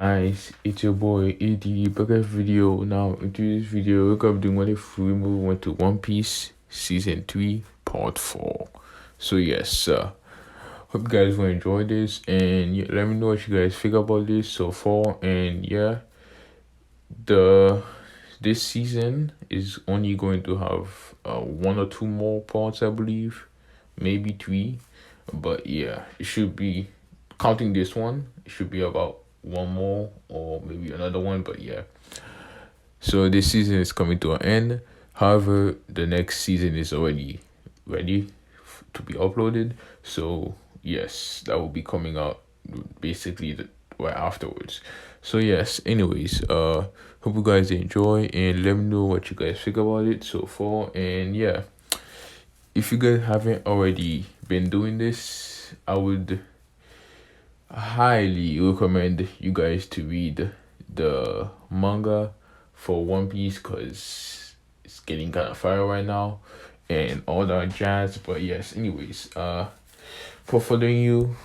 Nice, it's your boy a.dTHEweeb back at video. Now into this video, we're gonna be doing what if we move on to One Piece Season 3 Part 4. So yes, hope you guys will enjoy this, and yeah, let me know what you guys figure about this so far. And yeah, the this season is only going to have one or two more parts, I believe, maybe three, but yeah, it should be, counting this one, it should be about one more or maybe another one. But yeah, so this season is coming to an end. However, the next season is already ready to be uploaded, so yes, that will be coming out basically right afterwards. So yes, anyways, hope you guys enjoy, and let me know what you guys think about it so far. And yeah, if you guys haven't already been doing this, I would highly recommend you guys to read the manga for One Piece, because it's getting kind of fire right now and all that jazz. But yes, anyways, for furthering you,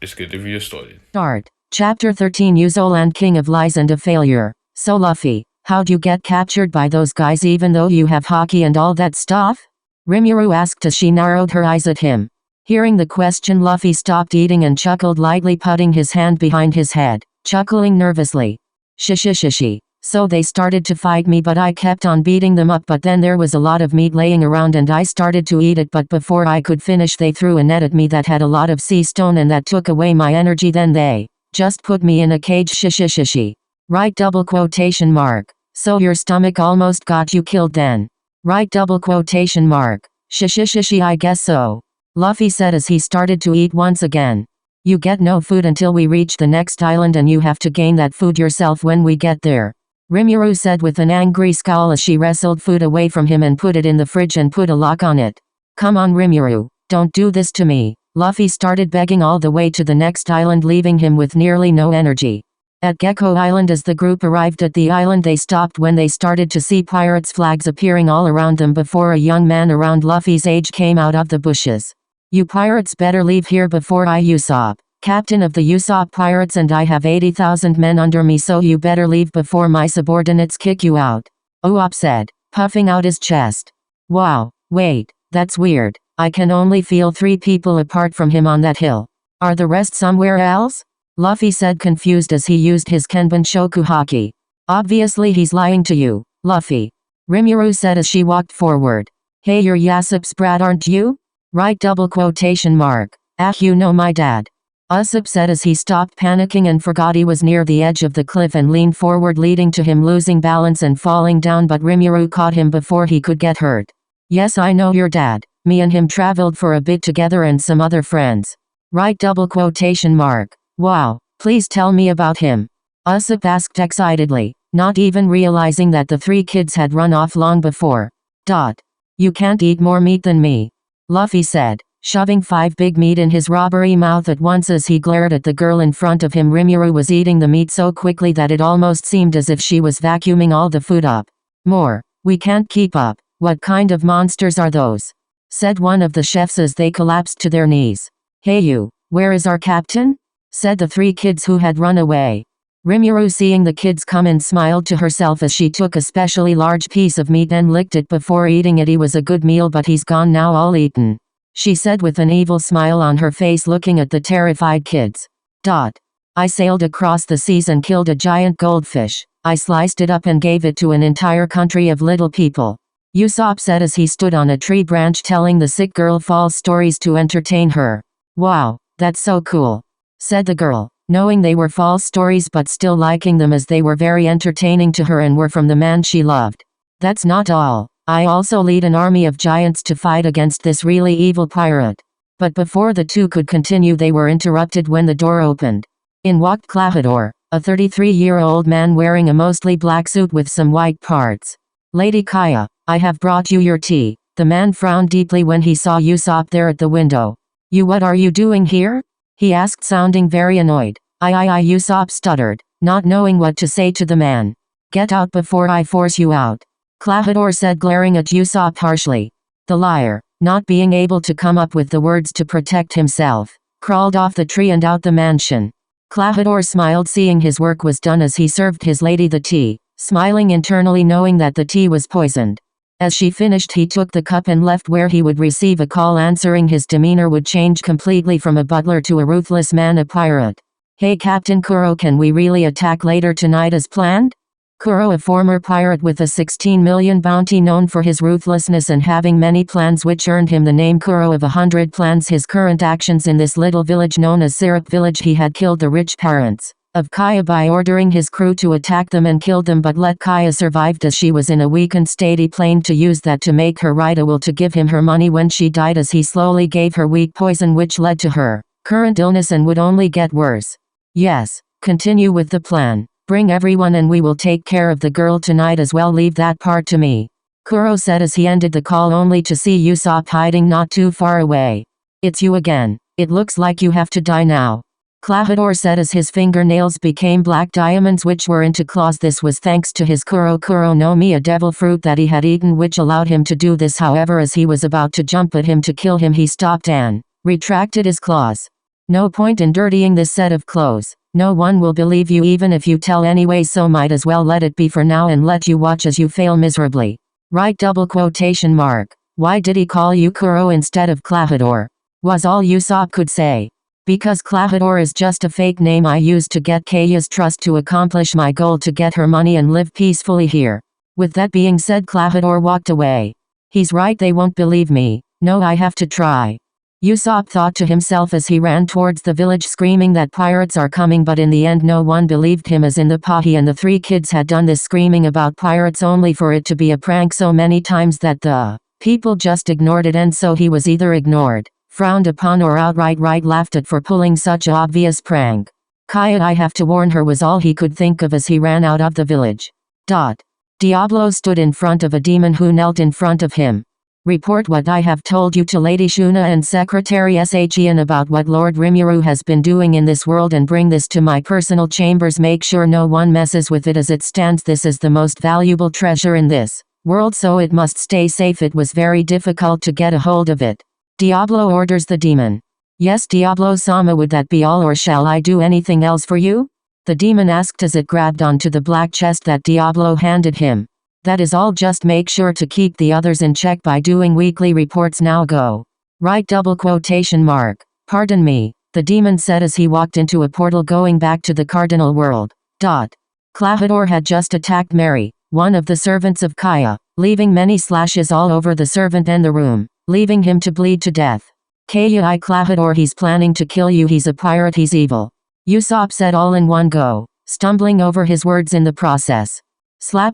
let's get the video started. Start. Chapter 13 Usopp, King of Lies and a Failure. So Luffy, how'd you get captured by those guys even though you have hockey and all that stuff? Rimuru asked as she narrowed her eyes at him. Hearing the question, Luffy stopped eating and chuckled lightly, putting his hand behind his head, chuckling nervously. Shishishishi. So they started to fight me, but I kept on beating them up, but then there was a lot of meat laying around and I started to eat it, but before I could finish they threw a net at me that had a lot of sea stone and that took away my energy, then they just put me in a cage. Shishishishi. Right, double quotation mark. So your stomach almost got you killed then? Right, double quotation mark. Shishishishi, I guess so. Luffy said as he started to eat once again. You get no food until we reach the next island, and you have to gain that food yourself when we get there. Rimuru said with an angry scowl as she wrestled food away from him and put it in the fridge and put a lock on it. Come on Rimuru, don't do this to me. Luffy started begging all the way to the next island, leaving him with nearly no energy. At Gecko Island, as the group arrived at the island, they stopped when they started to see pirates' flags appearing all around them before a young man around Luffy's age came out of the bushes. You pirates better leave here before I Usopp, captain of the Usopp pirates, and I have 80,000 men under me, so you better leave before my subordinates kick you out. Usopp said, puffing out his chest. Wow, wait, that's weird. I can only feel 3 people apart from him on that hill. Are the rest somewhere else? Luffy said, confused as he used his Kenban Shoku haki. Obviously he's lying to you, Luffy. Rimuru said as she walked forward. Hey, you're Usopp's brat, aren't you? Right, double quotation mark. Ah, you know my dad. Usopp said as he stopped panicking and forgot he was near the edge of the cliff and leaned forward, leading to him losing balance and falling down, but Rimuru caught him before he could get hurt. Yes, I know your dad. Me and him traveled for a bit together and some other friends. Right, double quotation mark. Wow, please tell me about him. Usopp asked excitedly, not even realizing that the 3 kids had run off long before. You can't eat more meat than me, Luffy said, shoving 5 big meat in his robbery mouth at once as he glared at the girl in front of him. Rimuru was eating the meat so quickly that it almost seemed as if she was vacuuming all the food up. More. We can't keep up. What kind of monsters are those? Said one of the chefs as they collapsed to their knees. Hey you, where is our captain? Said the 3 kids who had run away. Rimuru, seeing the kids come in, smiled to herself as she took a specially large piece of meat and licked it before eating it. He was a good meal, but he's gone now, all eaten, she said with an evil smile on her face, looking at the terrified kids. I sailed across the seas and killed a giant goldfish. I sliced it up and gave it to an entire country of little people, Usopp said as he stood on a tree branch telling the sick girl false stories to entertain her. Wow, that's so cool, said the girl, knowing they were false stories but still liking them as they were very entertaining to her and were from the man she loved. That's not all. I also lead an army of giants to fight against this really evil pirate. But before the 2 could continue, they were interrupted when the door opened. In walked Clahador, a 33-year-old man wearing a mostly black suit with some white parts. Lady Kaya, I have brought you your tea. The man frowned deeply when he saw Usopp there at the window. What are you doing here? He asked, sounding very annoyed. Usopp stuttered, not knowing what to say to the man. Get out before I force you out, Clahador said, glaring at Usopp harshly. The liar, not being able to come up with the words to protect himself, crawled off the tree and out the mansion. Clavidor smiled seeing his work was done as he served his lady the tea, smiling internally knowing that the tea was poisoned. As she finished he took the cup and left where he would receive a call answering his demeanor would change completely from a butler to a ruthless man, a pirate. Hey Captain Kuro, can we really attack later tonight as planned? Kuro, a former pirate with a 16 million bounty known for his ruthlessness and having many plans which earned him the name Kuro of 100 plans. His current actions in this little village known as Syrup Village, he had killed the rich parents of Kaya by ordering his crew to attack them and kill them, but let Kaya survived as she was in a weakened state. He planned to use that to make her write a will to give him her money when she died, as he slowly gave her weak poison which led to her current illness and would only get worse. Yes, continue with the plan. Bring everyone and we will take care of the girl tonight as well. Leave that part to me, Kuro said as he ended the call only to see Usopp hiding not too far away. It's you again. It looks like you have to die now, Clavidor said as his fingernails became black diamonds which were into claws. This was thanks to his Kuro no Mi, a devil fruit that he had eaten which allowed him to do this. However, as he was about to jump at him to kill him, he stopped and retracted his claws. No point in dirtying this set of clothes. No one will believe you even if you tell anyway, so might as well let it be for now and let you watch as you fail miserably. Right? Why did he call you Kuro instead of Clavidor? Was all Usopp could say. Because Clavidor is just a fake name I used to get Kaya's trust to accomplish my goal to get her money and live peacefully here. With that being said, Clavidor walked away. He's right, they won't believe me. No, I have to try, Usopp thought to himself as he ran towards the village screaming that pirates are coming, but in the end no one believed him, as in the past he and the three kids had done this screaming about pirates only for it to be a prank so many times that the people just ignored it, and so he was either ignored, frowned upon, or outright laughed at for pulling such a obvious prank. Kaya, I have to warn her, was all he could think of as he ran out of the village. Diablo stood in front of a demon who knelt in front of him. Report what I have told you to Lady Shuna and Secretary Shion about what Lord Rimuru has been doing in this world, and bring this to my personal chambers. Make sure no one messes with it as it stands. This is the most valuable treasure in this world, so it must stay safe. It was very difficult to get a hold of it. Diablo orders the demon. Yes, Diablo-sama, would that be all, or shall I do anything else for you? The demon asked as it grabbed onto the black chest that Diablo handed him. That is all, just make sure to keep the others in check by doing weekly reports. Now go. Right? Pardon me, the demon said as he walked into a portal going back to the cardinal world. Clavidor had just attacked Mary, one of the servants of Kaya, leaving many slashes all over the servant and the room, leaving him to bleed to death. Kaya, Clavidor, he's planning to kill you. He's a pirate, he's evil, Usopp said all in one go, stumbling over his words in the process.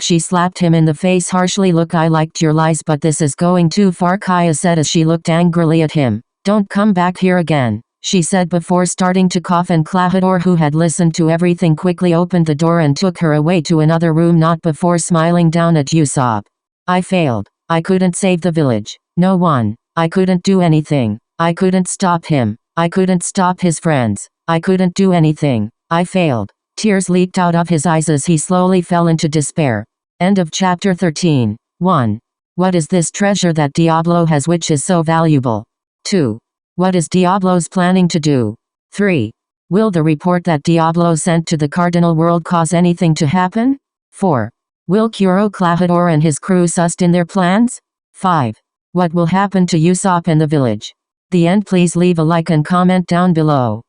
She slapped him in the face harshly. Look, I liked your lies, but this is going too far, Kaya said as she looked angrily at him. Don't come back here again, she said before starting to cough, and Clavidor, who had listened to everything, quickly opened the door and took her away to another room, not before smiling down at Usopp. I failed. I couldn't save the village. No one. I couldn't do anything. I couldn't stop him. I couldn't stop his friends. I couldn't do anything. I failed. Tears leaked out of his eyes as he slowly fell into despair. End of chapter 13. 1. What is this treasure that Diablo has which is so valuable? 2. What is Diablo's planning to do? 3. Will the report that Diablo sent to the cardinal world cause anything to happen? 4. Will Kuro, Clavidor and his crew succeed in their plans? 5. What will happen to Usopp and the village? The end. Please leave a like and comment down below.